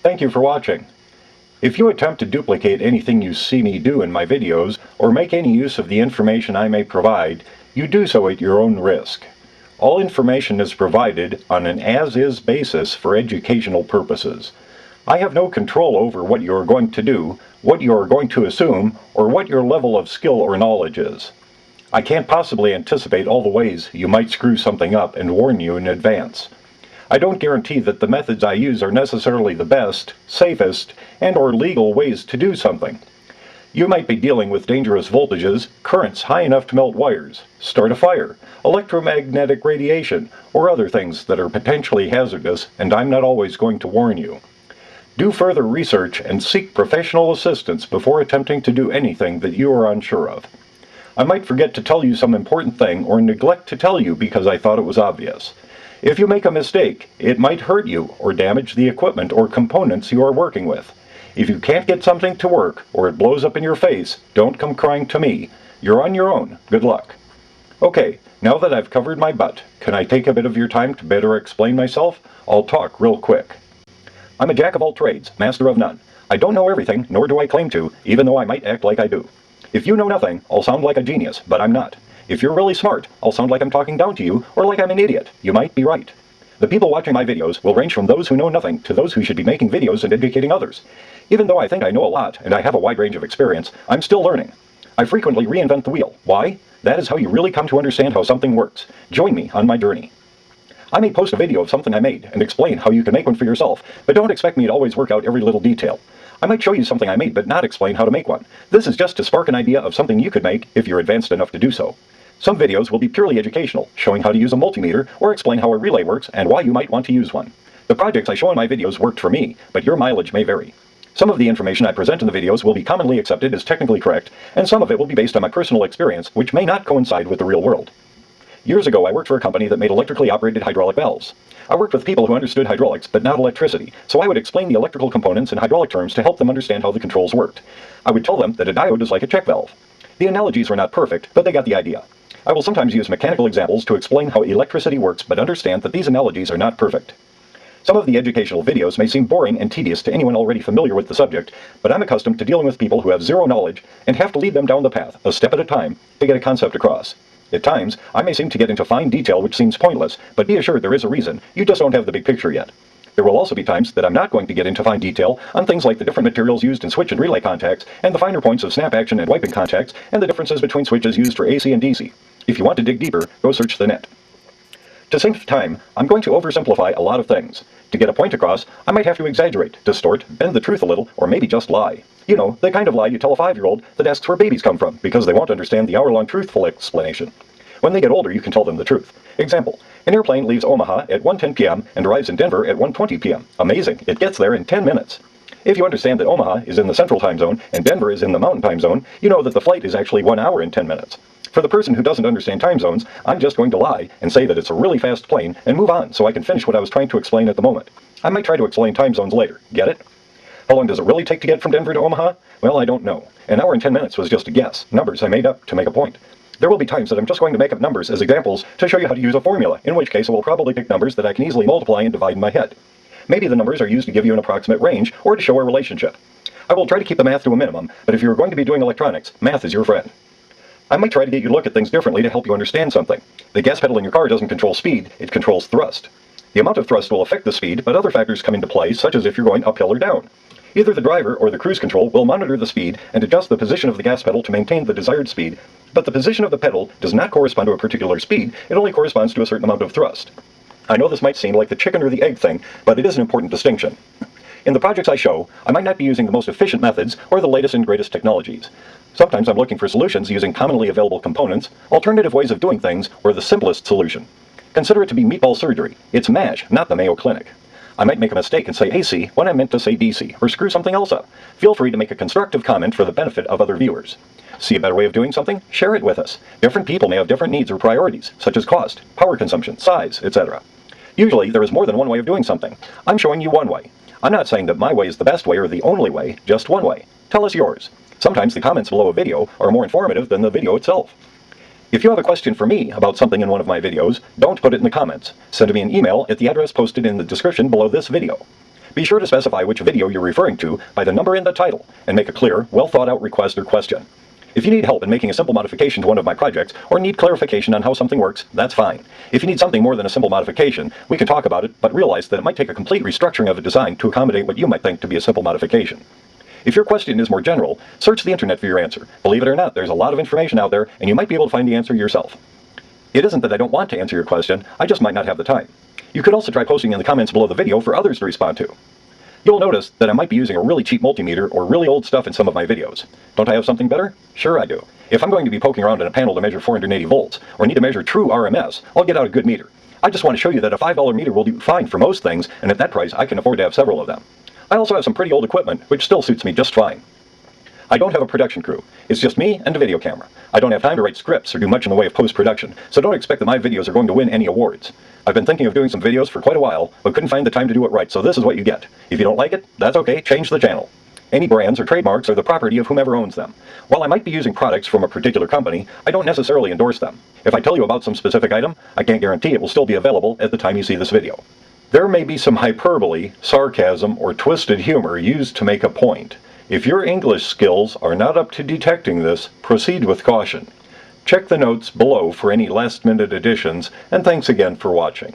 Thank you for watching. If you attempt to duplicate anything you see me do in my videos, or make any use of the information I may provide, you do so at your own risk. All information is provided on an as-is basis for educational purposes. I have no control over what you are going to do, what you are going to assume, or what your level of skill or knowledge is. I can't possibly anticipate all the ways you might screw something up and warn you in advance. I don't guarantee that the methods I use are necessarily the best, safest, and/or legal ways to do something. You might be dealing with dangerous voltages, currents high enough to melt wires, start a fire, electromagnetic radiation, or other things that are potentially hazardous, and I'm not always going to warn you. Do further research and seek professional assistance before attempting to do anything that you are unsure of. I might forget to tell you some important thing or neglect to tell you because I thought it was obvious. If you make a mistake, it might hurt you or damage the equipment or components you are working with. If you can't get something to work or it blows up in your face, don't come crying to me. You're on your own. Good luck. Okay, now that I've covered my butt, can I take a bit of your time to better explain myself? I'll talk real quick. I'm a jack of all trades, master of none. I don't know everything, nor do I claim to, even though I might act like I do. If you know nothing, I'll sound like a genius, but I'm not. If you're really smart, I'll sound like I'm talking down to you, or like I'm an idiot. You might be right. The people watching my videos will range from those who know nothing to those who should be making videos and educating others. Even though I think I know a lot, and I have a wide range of experience, I'm still learning. I frequently reinvent the wheel. Why? That is how you really come to understand how something works. Join me on my journey. I may post a video of something I made and explain how you can make one for yourself, but don't expect me to always work out every little detail. I might show you something I made but not explain how to make one. This is just to spark an idea of something you could make if you're advanced enough to do so. Some videos will be purely educational, showing how to use a multimeter or explain how a relay works and why you might want to use one. The projects I show in my videos worked for me, but your mileage may vary. Some of the information I present in the videos will be commonly accepted as technically correct, and some of it will be based on my personal experience, which may not coincide with the real world. Years ago, I worked for a company that made electrically operated hydraulic valves. I worked with people who understood hydraulics, but not electricity, so I would explain the electrical components in hydraulic terms to help them understand how the controls worked. I would tell them that a diode is like a check valve. The analogies were not perfect, but they got the idea. I will sometimes use mechanical examples to explain how electricity works, but understand that these analogies are not perfect. Some of the educational videos may seem boring and tedious to anyone already familiar with the subject, but I'm accustomed to dealing with people who have zero knowledge and have to lead them down the path, a step at a time, to get a concept across. At times, I may seem to get into fine detail which seems pointless, but be assured there is a reason. You just don't have the big picture yet. There will also be times that I'm not going to get into fine detail on things like the different materials used in switch and relay contacts, and the finer points of snap action and wiping contacts, and the differences between switches used for AC and DC. If you want to dig deeper, go search the net. To save time, I'm going to oversimplify a lot of things. To get a point across, I might have to exaggerate, distort, bend the truth a little, or maybe just lie. You know, the kind of lie you tell a 5-year-old that asks where babies come from, because they won't understand the hour-long truthful explanation. When they get older, you can tell them the truth. Example, an airplane leaves Omaha at 1:10 p.m. and arrives in Denver at 1:20 p.m. Amazing, it gets there in 10 minutes. If you understand that Omaha is in the central time zone and Denver is in the mountain time zone, you know that the flight is actually 1 hour and 10 minutes. For the person who doesn't understand time zones, I'm just going to lie and say that it's a really fast plane and move on so I can finish what I was trying to explain at the moment. I might try to explain time zones later. Get it? How long does it really take to get from Denver to Omaha? Well, I don't know. An hour and 10 minutes was just a guess, numbers I made up to make a point. There will be times that I'm just going to make up numbers as examples to show you how to use a formula, in which case I will probably pick numbers that I can easily multiply and divide in my head. Maybe the numbers are used to give you an approximate range or to show a relationship. I will try to keep the math to a minimum, but if you're going to be doing electronics, math is your friend. I might try to get you to look at things differently to help you understand something. The gas pedal in your car doesn't control speed, it controls thrust. The amount of thrust will affect the speed, but other factors come into play, such as if you're going uphill or down. Either the driver or the cruise control will monitor the speed and adjust the position of the gas pedal to maintain the desired speed, but the position of the pedal does not correspond to a particular speed, it only corresponds to a certain amount of thrust. I know this might seem like the chicken or the egg thing, but it is an important distinction. In the projects I show, I might not be using the most efficient methods or the latest and greatest technologies. Sometimes I'm looking for solutions using commonly available components, alternative ways of doing things, or the simplest solution. Consider it to be meatball surgery. It's MASH, not the Mayo Clinic. I might make a mistake and say AC when I meant to say DC, or screw something else up. Feel free to make a constructive comment for the benefit of other viewers. See a better way of doing something? Share it with us. Different people may have different needs or priorities, such as cost, power consumption, size, etc. Usually, there is more than one way of doing something. I'm showing you one way. I'm not saying that my way is the best way or the only way, just one way. Tell us yours. Sometimes the comments below a video are more informative than the video itself. If you have a question for me about something in one of my videos, don't put it in the comments. Send me an email at the address posted in the description below this video. Be sure to specify which video you're referring to by the number in the title, and make a clear, well-thought-out request or question. If you need help in making a simple modification to one of my projects, or need clarification on how something works, that's fine. If you need something more than a simple modification, we can talk about it, but realize that it might take a complete restructuring of a design to accommodate what you might think to be a simple modification. If your question is more general, search the internet for your answer. Believe it or not, there's a lot of information out there, and you might be able to find the answer yourself. It isn't that I don't want to answer your question, I just might not have the time. You could also try posting in the comments below the video for others to respond to. You'll notice that I might be using a really cheap multimeter or really old stuff in some of my videos. Don't I have something better? Sure I do. If I'm going to be poking around in a panel to measure 480 volts, or need to measure true RMS, I'll get out a good meter. I just want to show you that a $5 meter will do fine for most things, and at that price I can afford to have several of them. I also have some pretty old equipment, which still suits me just fine. I don't have a production crew. It's just me and a video camera. I don't have time to write scripts or do much in the way of post-production, so don't expect that my videos are going to win any awards. I've been thinking of doing some videos for quite a while, but couldn't find the time to do it right, so this is what you get. If you don't like it, that's okay, change the channel. Any brands or trademarks are the property of whomever owns them. While I might be using products from a particular company, I don't necessarily endorse them. If I tell you about some specific item, I can't guarantee it will still be available at the time you see this video. There may be some hyperbole, sarcasm, or twisted humor used to make a point. If your English skills are not up to detecting this, proceed with caution. Check the notes below for any last-minute additions, and thanks again for watching.